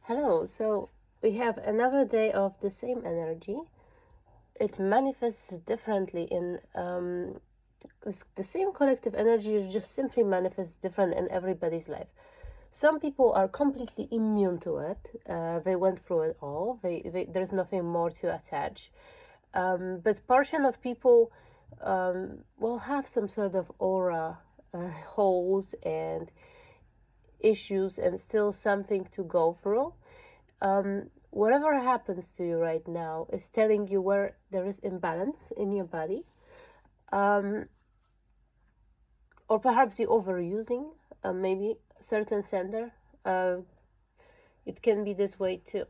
Hello, so we have another day of the same energy. It manifests differently in the same collective energy, just simply manifests different in everybody's life. Some people are completely immune to it. They went through it all. There's nothing more to attach. But portion of people will have some sort of aura holes and issues and still something to go through. Whatever happens to you right now is telling you where there is imbalance in your body, um, or perhaps you're overusing maybe certain sender. It can be this way too.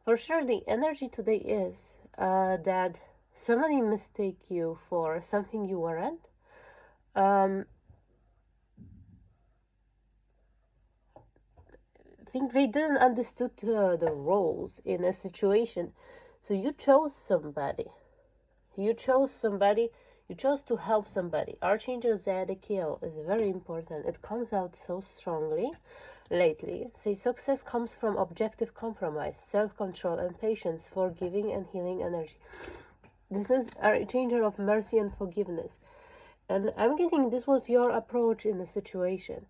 For sure, the energy today is that somebody mistake you for something you weren't. I think they didn't understood the roles in a situation. So you chose somebody. You chose somebody. You chose to help somebody. Archangel Zadkiel is very important. It comes out so strongly lately. Say success comes from objective compromise, self-control and patience, forgiving and healing energy. This is Archangel of mercy and forgiveness. And I'm getting this was your approach in the situation.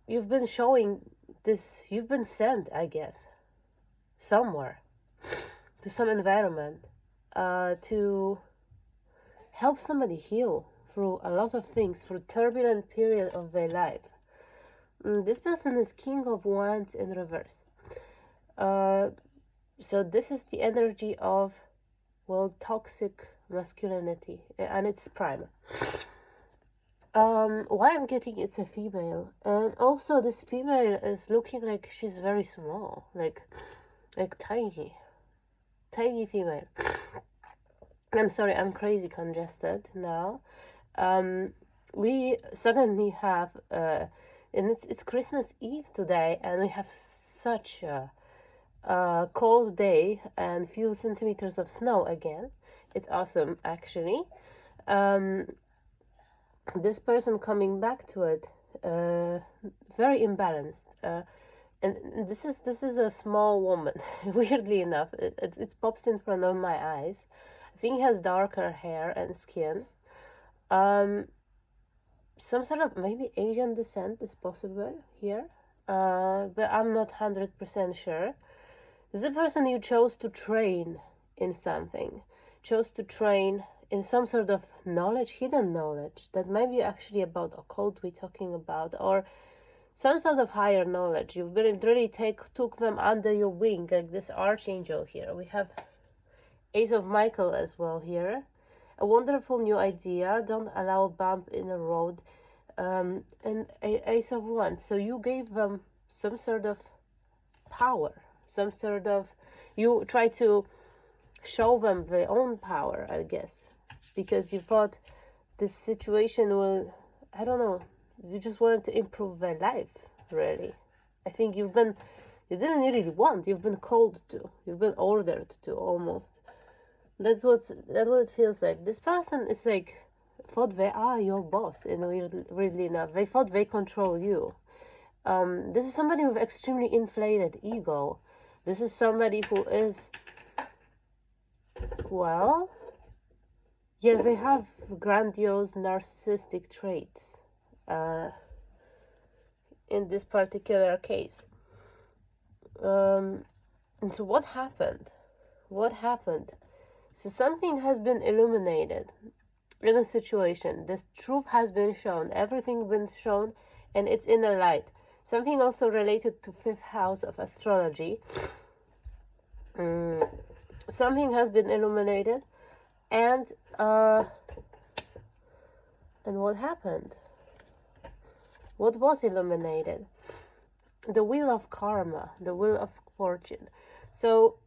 You've been showing this, you've been sent, I guess, somewhere, to some environment, to help somebody heal through a lot of things, through turbulent period of their life. This person is King of Wands in reverse. So this is the energy of, well, toxic masculinity, and it's prime. Why I'm getting it's a female, and also this female is looking like she's very small, like tiny female. I'm sorry, I'm crazy congested now. We suddenly have and it's Christmas Eve today, and we have such a cold day and few centimeters of snow again. It's awesome, actually. This person coming back to it, very imbalanced, and this is a small woman. Weirdly enough, it pops in front of my eyes. I think he has darker hair and skin. Some sort of maybe Asian descent is possible here, but I'm not 100% sure. This is a person you chose to train in something, chose to train in some sort of knowledge, hidden knowledge, that might be actually about occult we're talking about, or some sort of higher knowledge. You've really took them under your wing, like this archangel here. We have Ace of Michael as well here. A wonderful new idea. Don't allow a bump in the road. And Ace of Wands. So you gave them some sort of power, some sort of, you try to show them their own power, I guess, because you thought this situation will, I don't know, you just wanted to improve their life, really. I think you didn't really want, you've been called to, you've been ordered to, almost. That's what it feels like. This person is like, thought they are your boss, and weirdly enough, they thought they control you. This is somebody with extremely inflated ego. This is somebody who is, well, yeah, they have grandiose narcissistic traits in this particular case. And so what happened? What happened? So something has been illuminated in a situation. This truth has been shown. Everything been shown, and it's in the light. Something also related to 5th house of astrology. Something has been illuminated, and what happened? What was illuminated? The wheel of karma, the wheel of fortune. So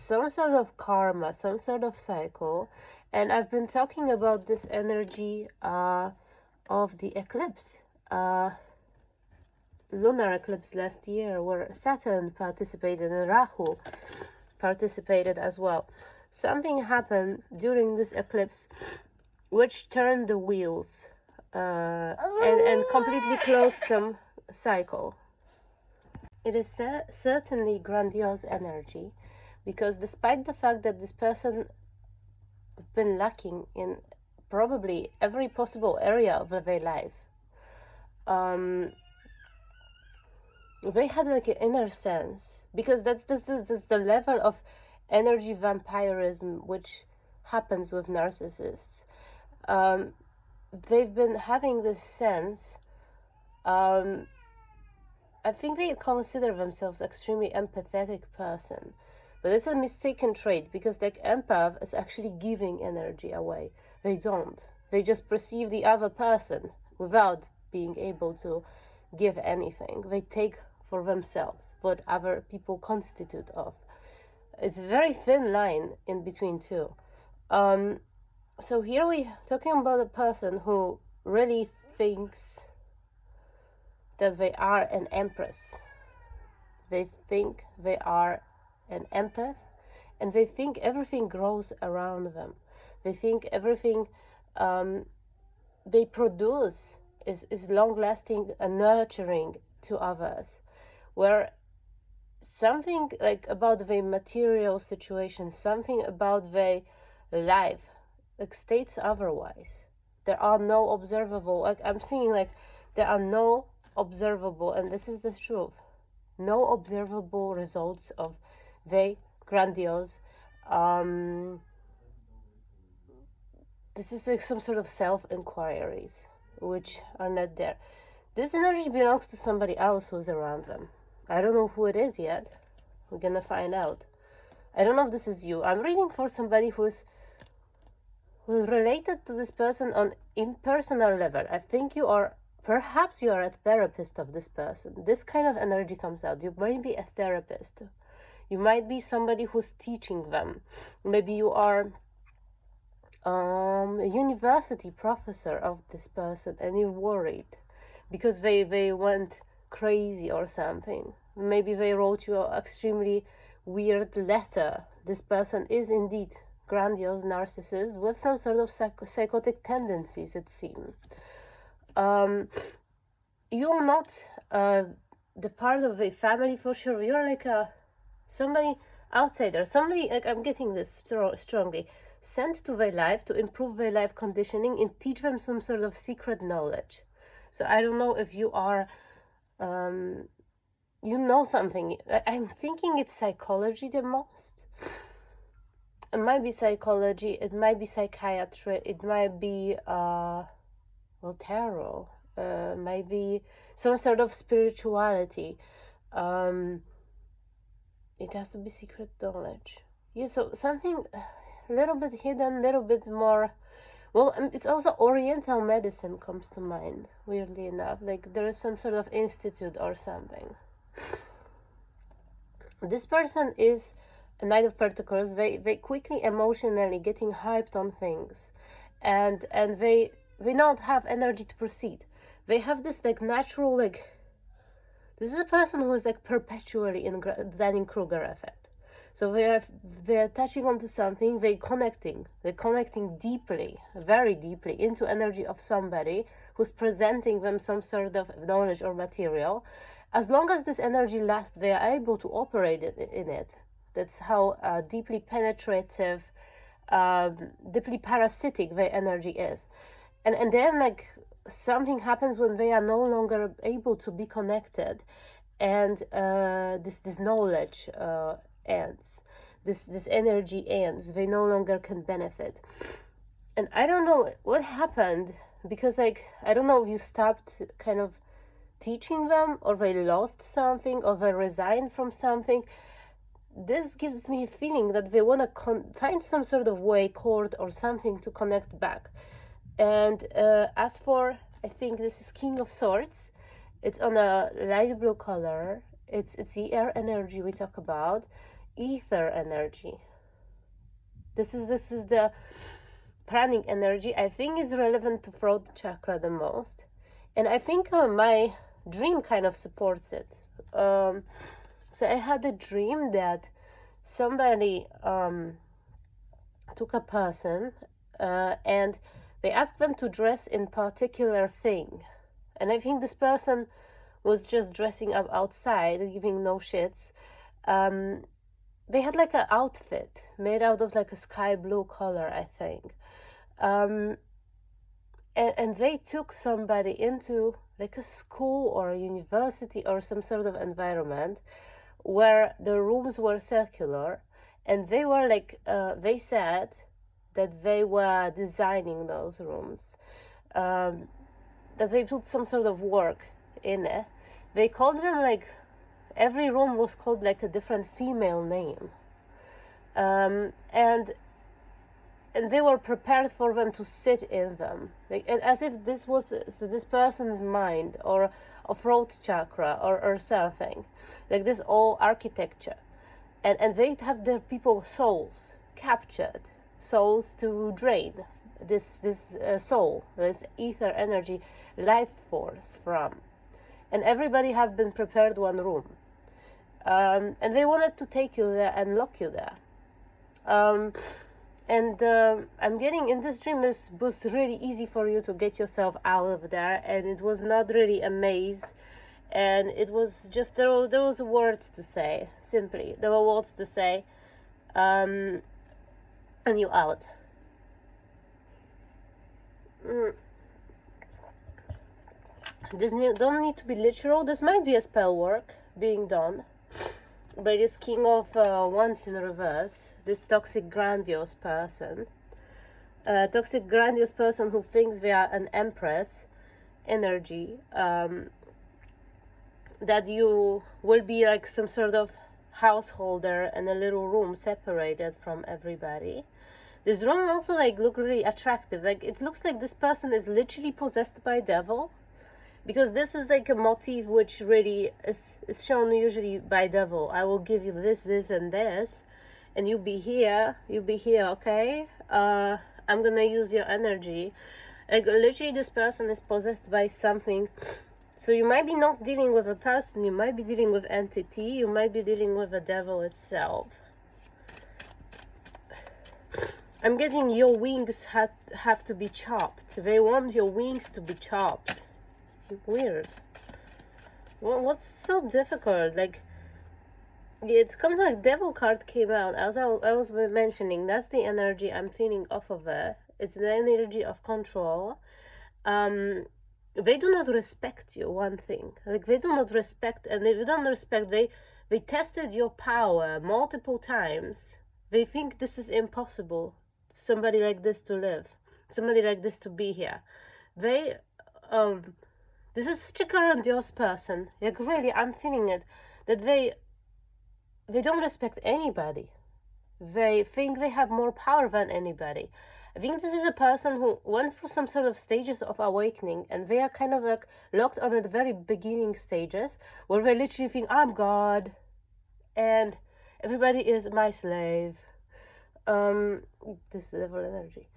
some sort of karma, some sort of cycle, and I've been talking about this energy of the eclipse, lunar eclipse last year, where Saturn participated and Rahu participated as well. Something happened during this eclipse which turned the wheels and completely closed some cycle. It is certainly grandiose energy, because despite the fact that this person been lacking in probably every possible area of their life, um, they had like an inner sense, because that's the level of energy vampirism which happens with narcissists. Um, they've been having this sense. Um, I think they consider themselves extremely empathetic person, but it's a mistaken trait, because like empath is actually giving energy away. They don't. They just perceive the other person without being able to give anything. They take for themselves what other people constitute of. It's a very thin line in between two. Um, so here we talking about a person who really thinks that they are an empress. They think they are an empath, and they think everything grows around them. They think everything they produce is long lasting and nurturing to others. Where something like about the material situation, something about the life, like states otherwise. There are no observable, like I'm seeing, like there are no observable, and this is the truth, no observable results of the grandiose. Um, this is like some sort of self-inquiries which are not there. This energy belongs to somebody else who's around them. I don't know who it is yet. We're gonna find out. I don't know if this is you. I'm reading for somebody who's related to this person on impersonal level. I think you are, perhaps you are a therapist of this person. This kind of energy comes out. You might be a therapist. You might be somebody who's teaching them. Maybe you are a university professor of this person, and you're worried because they went crazy or something. Maybe they wrote you an extremely weird letter. This person is indeed grandiose narcissist with some sort of psychotic tendencies, it seems. You're not the part of a family for sure. You're like somebody outsider, somebody, like I'm getting this strongly, sent to their life to improve their life conditioning and teach them some sort of secret knowledge. So I don't know if you are, you know something. I'm thinking it's psychology the most. It might be psychology, it might be psychiatry, it might be, tarot, might be some sort of spirituality. It has to be secret knowledge. Yeah, so something a little bit hidden, a little bit more. Well, it's also Oriental medicine comes to mind, weirdly enough. Like there is some sort of institute or something. This person is a Knight of Pentacles. They quickly emotionally getting hyped on things, and they don't have energy to proceed. They have this like natural, like, this is a person who is like perpetually in Dunning-Kruger effect. So they're touching onto something, they're connecting deeply, very deeply into energy of somebody who's presenting them some sort of knowledge or material. As long as this energy lasts, they are able to operate in it. That's how deeply penetrative, deeply parasitic their energy is. And then like something happens when they are no longer able to be connected, and this knowledge ends, this energy ends. They no longer can benefit. And I don't know what happened, because like I don't know if you stopped kind of teaching them, or they lost something, or they resigned from something. This gives me a feeling that they want to find some sort of way, cord or something to connect back. And as for, I think this is King of Swords. It's on a light blue color. It's the air energy we talk about, ether energy. This is the pranic energy. I think it's relevant to throat chakra the most, and I think my dream kind of supports it. So I had a dream that somebody took a person and they asked them to dress in particular thing, and I think this person was just dressing up outside, giving no shits. They had like an outfit made out of like a sky blue color, I think. Um, and they took somebody into like a school or a university or some sort of environment where the rooms were circular, and they were like, they said that they were designing those rooms, that they put some sort of work in it. They called them like, every room was called like a different female name, and they were prepared for them to sit in them, like as if this was this person's mind or a throat chakra or something, like this all architecture, and they have their people's souls captured, souls to drain this soul, this ether energy, life force from, and everybody have been prepared one room, and they wanted to take you there and lock you there. And I'm getting in this dream, it was really easy for you to get yourself out of there, and it was not really a maze, and it was just, there was words to say, simply, there were words to say, and you out. This don't need to be literal, this might be a spell work being done by this King of Wands in reverse, this toxic grandiose person. Toxic grandiose person who thinks they are an empress energy, that you will be like some sort of householder in a little room separated from everybody. This room also like look really attractive, like it looks like this person is literally possessed by devil, because this is like a motif which really is shown usually by devil. I will give you this, this and this, and you be here, okay, I'm gonna use your energy. Like literally this person is possessed by something. So you might be not dealing with a person, you might be dealing with entity, you might be dealing with the devil itself. I'm getting your wings have to be chopped. They want your wings to be chopped. Weird. What's so difficult? Like, it comes like devil card came out, as I was mentioning, that's the energy I'm feeling off of it. It's the energy of control. They do not respect you, one thing. Like, they do not respect, and if you don't respect, they tested your power multiple times. They think this is impossible, somebody like this to live, somebody like this to be here. They, this is such a grandiose person. Like, really, I'm feeling it, that they don't respect anybody. They think they have more power than anybody. I think this is a person who went through some sort of stages of awakening, and they are kind of like locked on at the very beginning stages, where they literally think, I'm God, and everybody is my slave. This devil energy.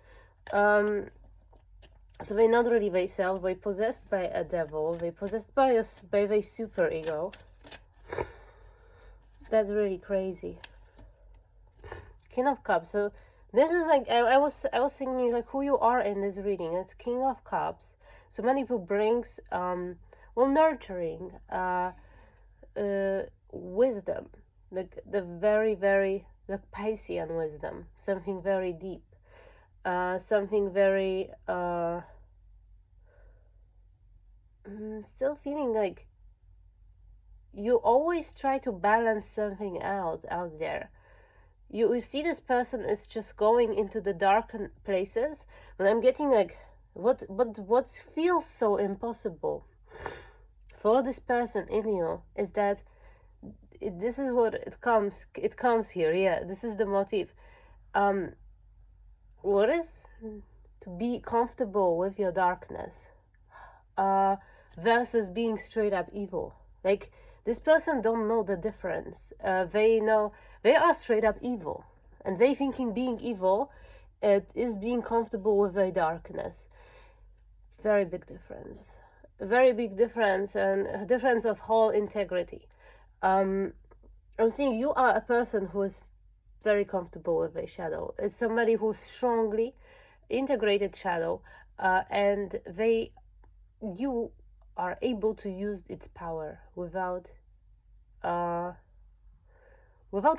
So they're not really themselves, they're possessed by a devil, they're possessed by their super ego. That's really crazy. King of Cups. So this is like, I was thinking like who you are in this reading. It's King of Cups. Somebody who brings well, nurturing, wisdom, like the very, very like Piscean wisdom, something very deep, something very still feeling like you always try to balance something out there. You see this person is just going into the dark places, but I'm getting like what feels so impossible for this person in you is that this is what it comes here. Yeah, this is the motif. What is to be comfortable with your darkness versus being straight up evil. Like, this person don't know the difference. They know they are straight up evil, and they thinking being evil it is being comfortable with their darkness. Very big difference. Very big difference, and a difference of whole integrity. I'm seeing you are a person who is very comfortable with a shadow. It's somebody who's strongly integrated shadow, and you are able to use its power without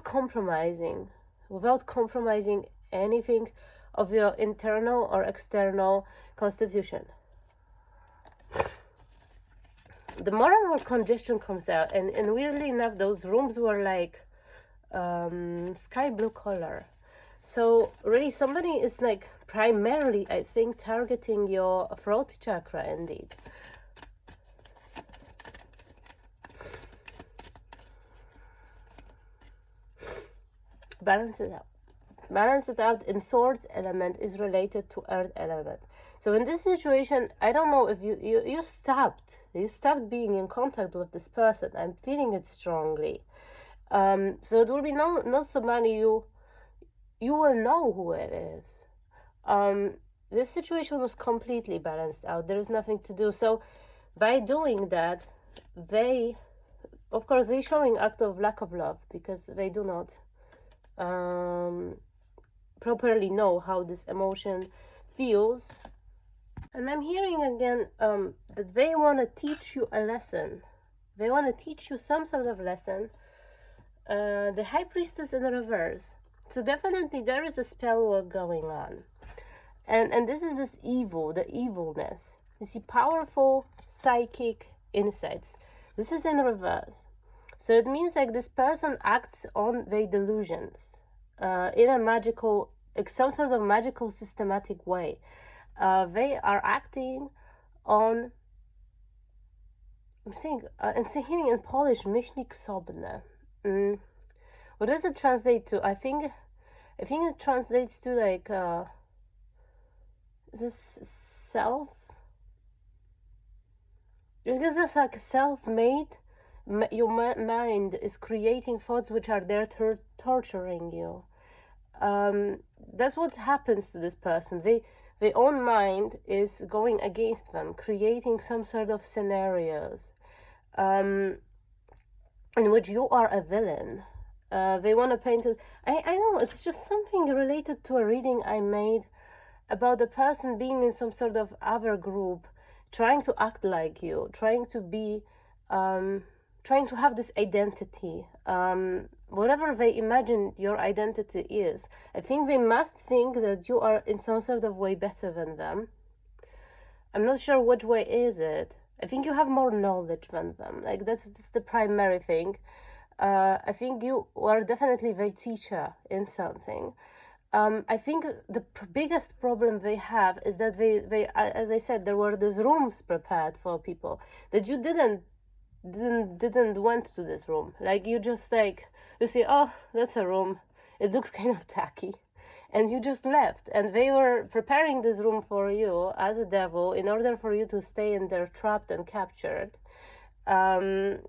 compromising, anything of your internal or external constitution. The more and more congestion comes out, and weirdly enough, those rooms were like sky blue color. So really, somebody is like primarily, I think, targeting your throat chakra indeed. Balance it out. Balance it out. In swords, element is related to earth element. So in this situation, I don't know if you stopped being in contact with this person. I'm feeling it strongly. So it will be not somebody you will know who it is. This situation was completely balanced out. There is nothing to do. So by doing that, they showing act of lack of love, because they do not properly know how this emotion feels. And I'm hearing again that they want to teach you a lesson. They want to teach you some sort of lesson. The High Priestess in reverse. So definitely there is a spell work going on. And this is this evil, the evilness. You see, powerful psychic insights. This is in reverse. So it means like this person acts on their delusions in a magical, like some sort of magical systematic way. They are acting on, I'm saying, and hearing in Polish, myślnik sobne. What does it translate to? I think it translates to like this self. Because it's like self-made. Your mind is creating thoughts which are there torturing you. That's what happens to this person. Their own mind is going against them, creating some sort of scenarios in which you are a villain. They want to paint it. I know, it's just something related to a reading I made about the person being in some sort of other group, trying to act like you, trying to be, trying to have this identity, whatever they imagine your identity is. I think they must think that you are in some sort of way better than them. I'm not sure which way is it. I think you have more knowledge than them. Like that's the primary thing. I think you are definitely the teacher in something. I think the biggest problem they have is that they, as I said, there were these rooms prepared for people that you didn't went to this room. Like you just like, you see, oh, that's a room. It looks kind of tacky. And you just left. And they were preparing this room for you as a devil in order for you to stay in there trapped and captured. And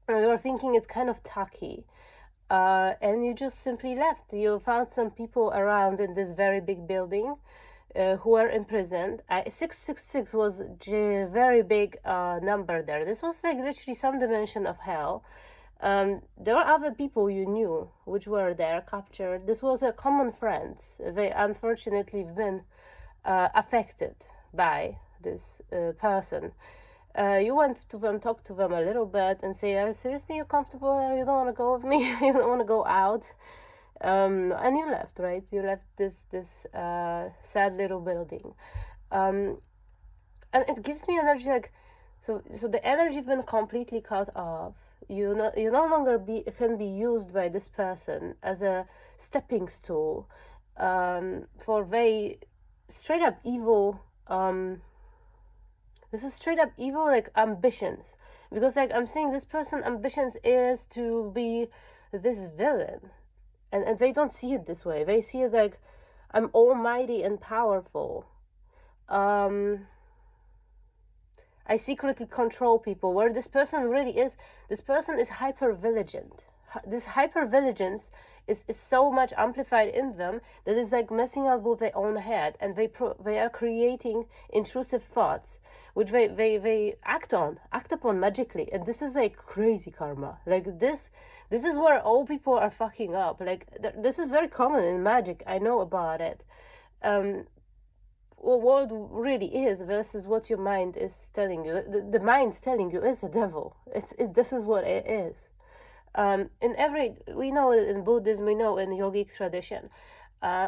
you were thinking it's kind of tacky. And you just simply left. You found some people around in this very big building who were imprisoned. 666 was a very big number there. This was like literally some dimension of hell. There were other people you knew which were there captured. This was a common friends. They unfortunately have been affected by this person. You went to them, talked to them a little bit, and say, "Are you seriously comfortable? You don't want to go with me? You don't want to go out?" And you left, right? You left this sad little building, and it gives me energy like, so the energy has been completely cut off. You no longer can be used by this person as a stepping stool for very straight up evil. This is straight up evil, like ambitions, because like I'm saying, this person ambitions is to be this villain, and they don't see it this way. They see it like, I'm almighty and powerful. I secretly control people. Where this person really is, this person is hyper vigilant. This hyper vigilance is so much amplified in them that it's like messing up with their own head, and they are creating intrusive thoughts which they act upon magically. And this is like crazy karma. Like this is where all people are fucking up. Like this is very common in magic. I know about it. what really is versus what your mind is telling you. The mind telling you is a devil. This is what it is. We know in Buddhism, we know in yogic tradition,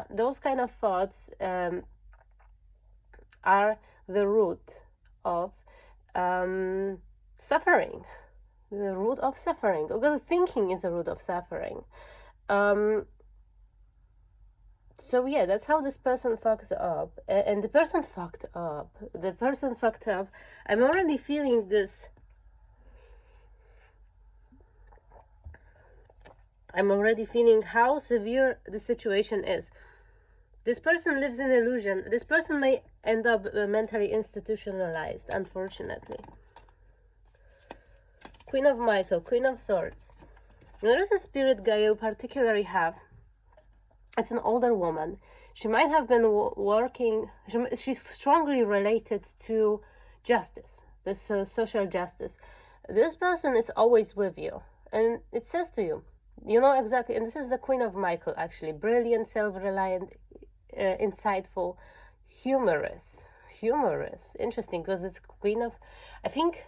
those kind of thoughts are the root of suffering. The root of suffering. Well, thinking is the root of suffering. So yeah, that's how this person fucks up. And the person fucked up. The person fucked up. I'm already feeling this. I'm already feeling how severe the situation is. This person lives in illusion. This person may end up mentally institutionalized, unfortunately. Queen of Michael, Queen of Swords. There is a spirit guide you particularly have. It's an older woman. She might have been working, she's strongly related to justice, this social justice. This person is always with you, and it says to you, you know exactly, and this is the Queen of Michael, actually, brilliant, self-reliant, insightful, humorous, interesting, because it's Queen of, I think,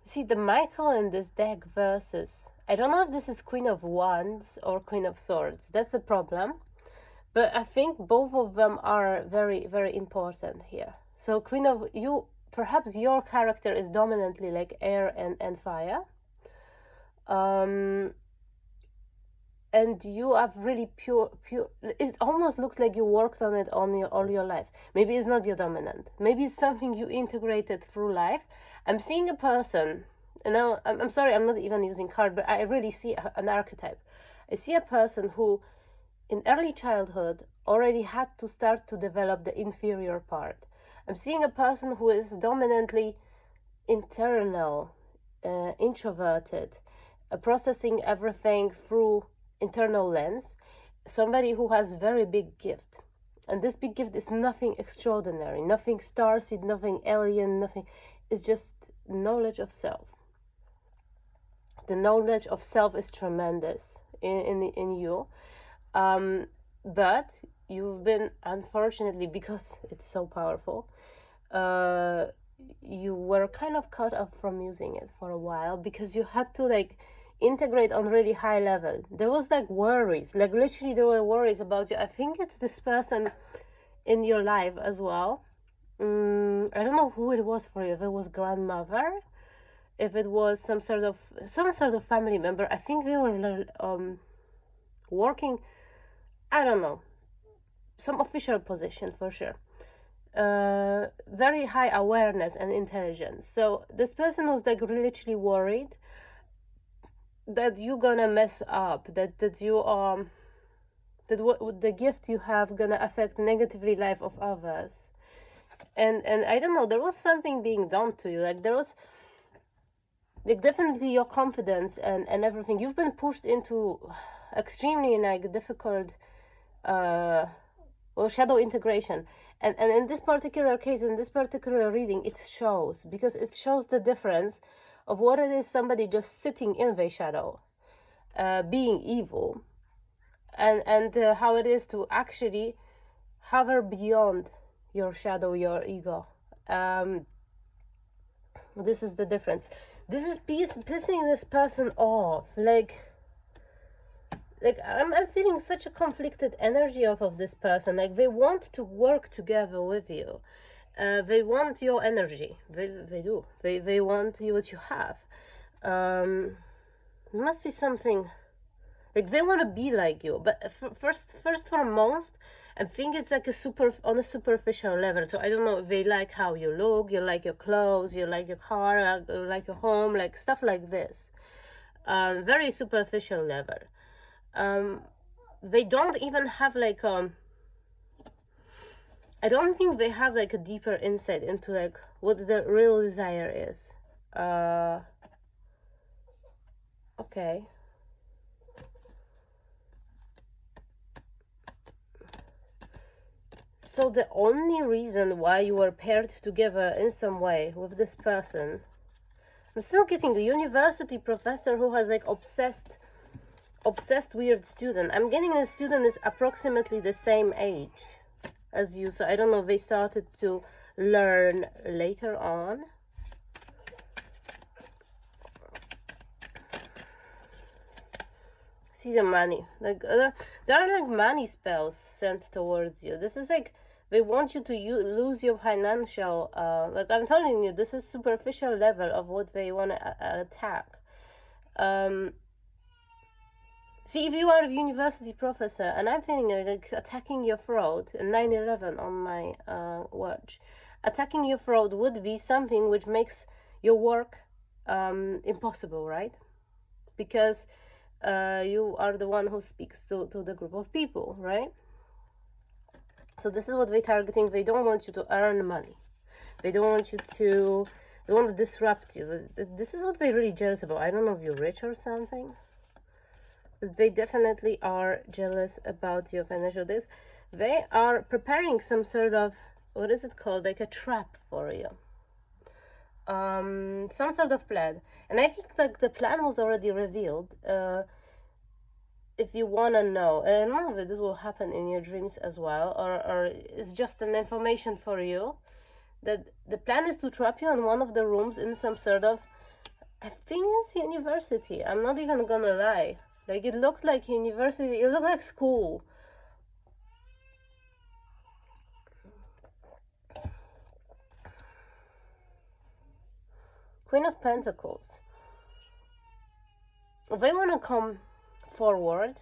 see, the Michael in this deck versus, I don't know if this is Queen of Wands or Queen of Swords. That's the problem. But I think both of them are very, very important here. So Queen of, perhaps your character is dominantly like air and fire. And you have really pure, it almost looks like you worked on it all your life. Maybe it's not your dominant. Maybe it's something you integrated through life. I'm seeing a person, and now I'm sorry, I'm not even using card, but I really see an archetype. I see a person who, in early childhood, already had to start to develop the inferior part. I'm seeing a person who is dominantly internal, introverted, processing everything through internal lens, somebody who has very big gift. And this big gift is nothing extraordinary, nothing starseed, nothing alien, nothing. It's just knowledge of self. The knowledge of self is tremendous in you. But you've been, unfortunately, because it's so powerful, you were kind of cut off from using it for a while because you had to like integrate on really high level. There was like worries, like literally there were worries about you. I think it's this person in your life as well. I don't know who it was for you, if it was grandmother, if it was some sort of family member. I think they were working, I don't know, some official position for sure. Very high awareness and intelligence. So this person was like literally worried that you're gonna mess up, that you that what the gift you have gonna affect negatively life of others. And I don't know, there was something being done to you, like there was like definitely your confidence and everything. You've been pushed into extremely like difficult shadow integration. And in this particular case, in this particular reading, it shows, because it shows the difference of what it is somebody just sitting in the shadow, being evil, and how it is to actually hover beyond your shadow, your ego. This is the difference. This is pissing this person off. Like I'm feeling such a conflicted energy off of this person. Like they want to work together with you. They want your energy. They do. They want what you have. It must be something. Like they want to be like you. But first foremost, I think it's like on a superficial level. So I don't know if they like how you look, you like your clothes, you like your car, you like your home, like stuff like this. Very superficial level. They don't even have like I don't think they have like a deeper insight into like what the real desire is. Okay. So the only reason why you were paired together in some way with this person, I'm still getting the university professor who has like obsessed weird student. I'm getting the student is approximately the same age. as you. So I don't know if they started to learn later on. See the money, like there are like money spells sent towards you. This is like they want you to lose your financial, like I'm telling you, this is superficial level of what they want to attack. See, if you are a university professor and I'm feeling like attacking your fraud, 9/11 on my watch, attacking your fraud would be something which makes your work impossible, right? Because you are the one who speaks to the group of people, right? So this is what they're targeting. They don't want you to earn money. They don't want you to, they want to disrupt you. This is what they're really jealous about. I don't know if you're rich or something, but they definitely are jealous about your financial days. They are preparing some sort of, what is it called, like a trap for you. Some sort of plan. And I think like the plan was already revealed. If you want to know, and none of it, this will happen in your dreams as well, or it's just an information for you, that the plan is to trap you in one of the rooms in some sort of, I think it's university, I'm not even gonna lie, like it looked like university, it looked like school. Queen of Pentacles. They want to come forward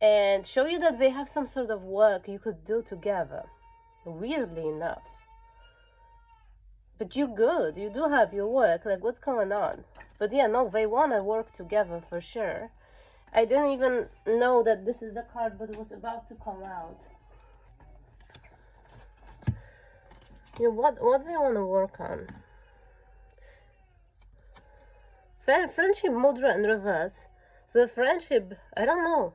and show you that they have some sort of work you could do together, weirdly enough. But you're good, you do have your work, like what's going on? But yeah, no, they want to work together for sure. I didn't even know that this is the card, but it was about to come out. You know, what they want to work on? Friendship mudra in reverse. So the friendship, I don't know.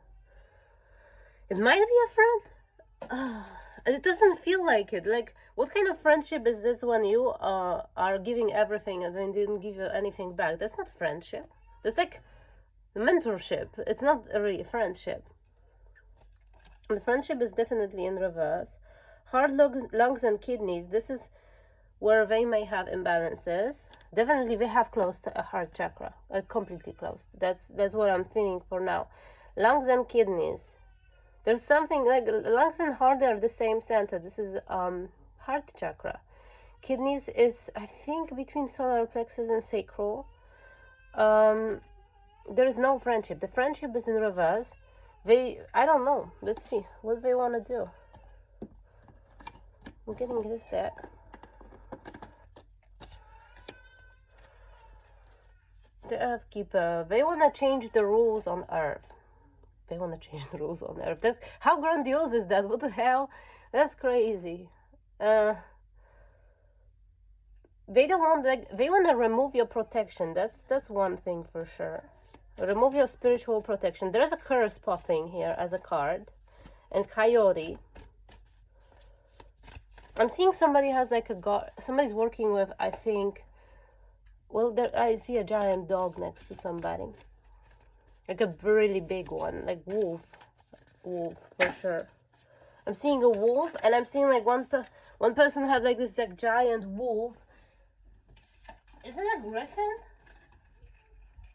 It might be a friend. It doesn't feel like it. Like, what kind of friendship is this when you are giving everything and then didn't give you anything back? That's not friendship. That's like mentorship. It's not really friendship. The friendship is definitely in reverse. Heart, lungs, and kidneys. This is where they may have imbalances. Definitely they have closed a heart chakra, completely closed. That's what I'm feeling for now. Lungs and kidneys. There's something like lungs and heart are the same center. This is heart chakra. Kidneys is, I think, between solar plexus and sacral. There is no friendship. The friendship is in reverse. I don't know. Let's see what they want to do. I'm getting this deck. The Earth Keeper. They want to change the rules on Earth. They want to change the rules on Earth. That's, how grandiose is that? What the hell? That's crazy. They don't want, like, they want to remove your protection. That's one thing for sure. Remove your spiritual protection. There's a curse popping here as a card, and coyote. I'm seeing somebody has like a god. Somebody's working with, I think. Well, there I see a giant dog next to somebody, like a really big one, like wolf for sure. I'm seeing a wolf, and I'm seeing like one person has like this like giant wolf. Is it a griffin?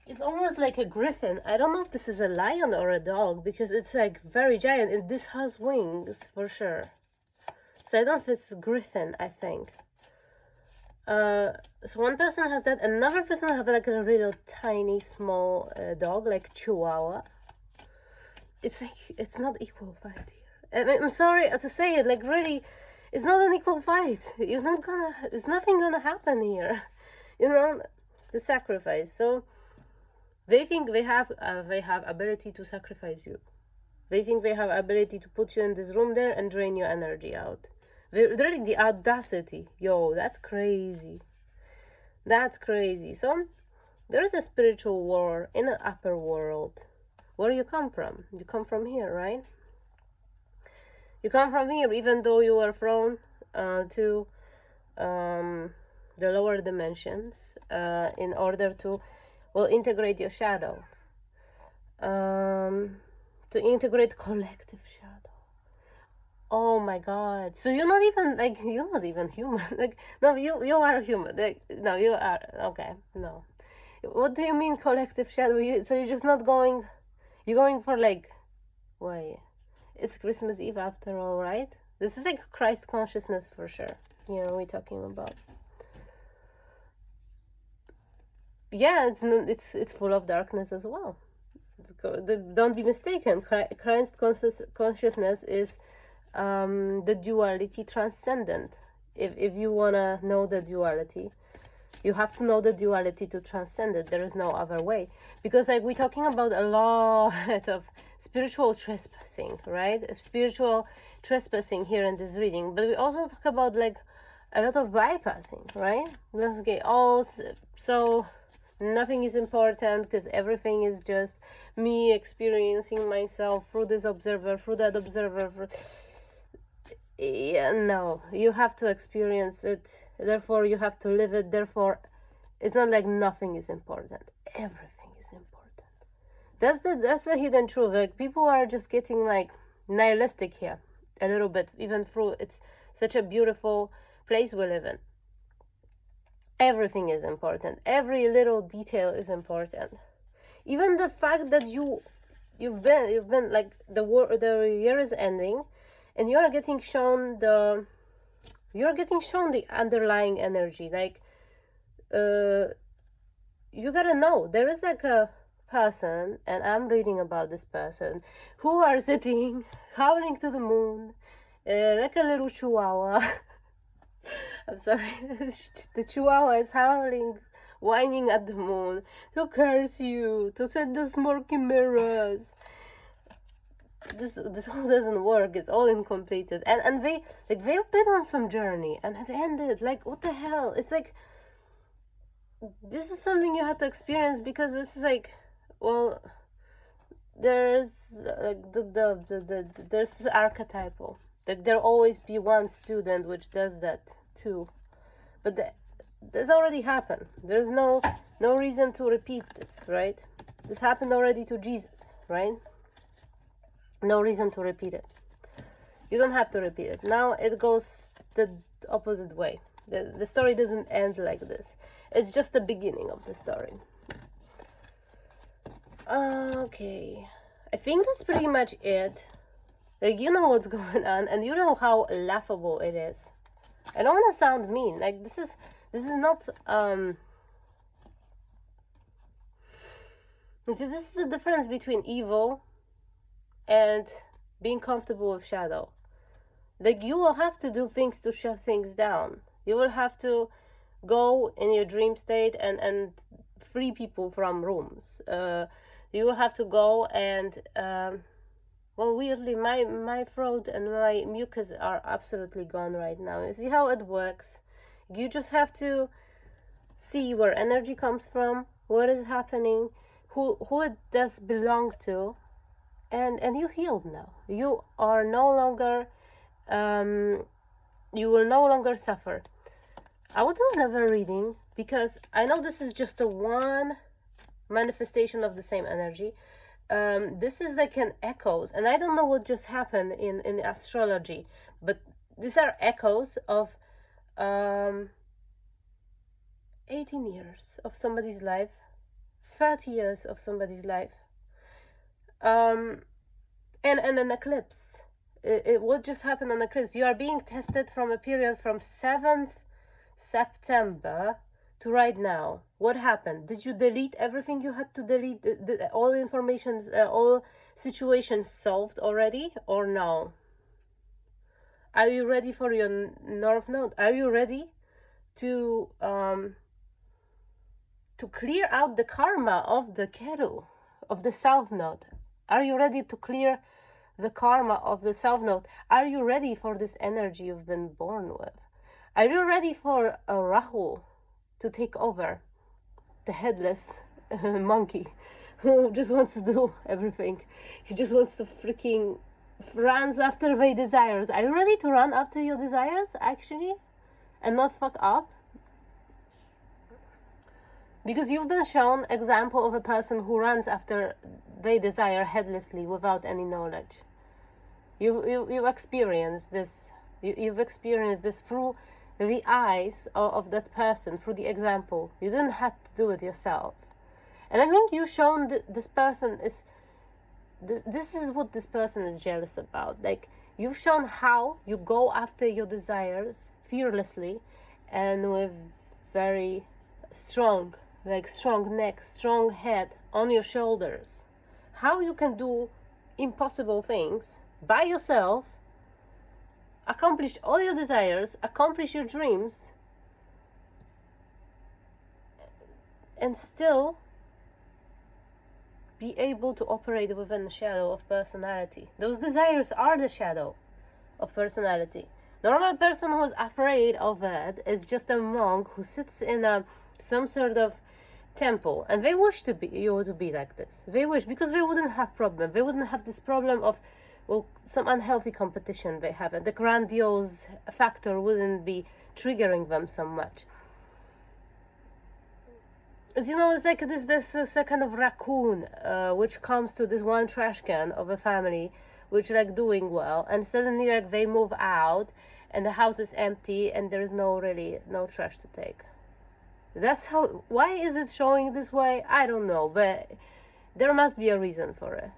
It's almost like a griffin. I don't know if this is a lion or a dog because it's like very giant, and this has wings for sure. So I don't know if it's a griffin, I think. So one person has that, another person has like a real tiny small dog, like Chihuahua. It's like, it's not equal fight here. I'm sorry to say it, like really, it's not an equal fight. It's nothing gonna happen here. You know, the sacrifice. So they think they have ability to sacrifice you. They think they have ability to put you in this room there and drain your energy out. Really, the audacity, yo, that's crazy. That's crazy. So there is a spiritual war in the upper world. Where you come from? You come from here, right? You come from here, even though you were thrown to the lower dimensions in order to, well, integrate your shadow, to integrate collective shadow. Oh my God. So you're not even like, you're not even human. Like, no, you are human. Like, no, you are okay. No. What do you mean collective shadow? So you're just not going, you're going for like, wait, it's Christmas Eve after all, right? This is like Christ consciousness for sure. You know, we're talking about. Yeah, it's full of darkness as well. Don't be mistaken. Christ consciousness is the duality transcendent. If you wanna know the duality, you have to know the duality to transcend it. There is no other way. Because like we're talking about a lot of spiritual trespassing, right? Spiritual trespassing here in this reading. But we also talk about like a lot of bypassing, right? Okay, so nothing is important because everything is just me experiencing myself through this observer, through that observer. Yeah, no, you have to experience it, therefore you have to live it, therefore it's not like nothing is important, everything is important. That's the hidden truth. Like people are just getting like nihilistic here a little bit, even through it's such a beautiful place we live in. Everything is important, every little detail is important. Even the fact that you've been like the year is ending and you're getting shown the underlying energy. Like you gotta know there is like a person, and I'm reading about this person, who are sitting howling to the moon, like a little chihuahua. I'm sorry. The chihuahua is howling, whining at the moon to curse you, to set the smoky mirrors. This all doesn't work. It's all incompleted. And they've been on some journey, and it ended. Like, what the hell? It's like this is something you have to experience, because this is like, well, there's like there's archetypal. Like there'll always be one student which does that too, but this already happened. There's no reason to repeat this, right? This happened already to Jesus, right? No reason to repeat it. You don't have to repeat it. Now it goes the opposite way. The story doesn't end like this. It's just the beginning of the story. Okay, I think that's pretty much it. Like, you know what's going on, and you know how laughable it is. I don't want to sound mean. Like, this is not this is the difference between evil and being comfortable with shadow. Like, you will have to do things to shut things down. You will have to go in your dream state and free people from rooms. You will have to go and well, weirdly, my throat and my mucus are absolutely gone right now. You see how it works? You just have to see where energy comes from, what is happening, who it does belong to, and you healed now. You are no longer, you will no longer suffer. I will do another reading, because I know this is just a one manifestation of the same energy. This is like an echoes, and I don't know what just happened in astrology, but these are echoes of 18 years of somebody's life, 30 years of somebody's life, and an eclipse. What just happened on eclipse? You are being tested from a period from 7th September to right now. What happened? Did you delete everything you had to delete? All information, all situations solved already, or no? Are you ready for your North Node? Are you ready to clear out the karma of the Keru, of the South Node? Are you ready to clear the karma of the South Node? Are you ready for this energy you've been born with? Are you ready for a Rahu to take over, the headless monkey who just wants to do everything? He just wants to freaking runs after their desires. Are you ready to run after your desires, actually, and not fuck up? Because you've been shown example of a person who runs after they desire headlessly without any knowledge. You experience this. You've experienced this through the eyes of that person, through the example. You didn't have to do it yourself. And I think you've shown that this person is. This is what this person is jealous about. Like, you've shown how you go after your desires fearlessly and with very strong, like strong neck, strong head on your shoulders. How you can do impossible things by yourself, accomplish all your desires, accomplish your dreams, and still be able to operate within the shadow of personality. Those desires are the shadow of personality. Normal person who is afraid of that is just a monk who sits in some sort of temple, and they wish to be you to be like this. They wish, because they wouldn't have problem. They wouldn't have this problem of, well, some unhealthy competition they have, and the grandiose factor wouldn't be triggering them so much. As you know, it's like this a kind of raccoon which comes to this one trash can of a family which like doing well, and suddenly like they move out and the house is empty and there is no trash to take. That's how. Why is it showing this way? I don't know, but there must be a reason for it.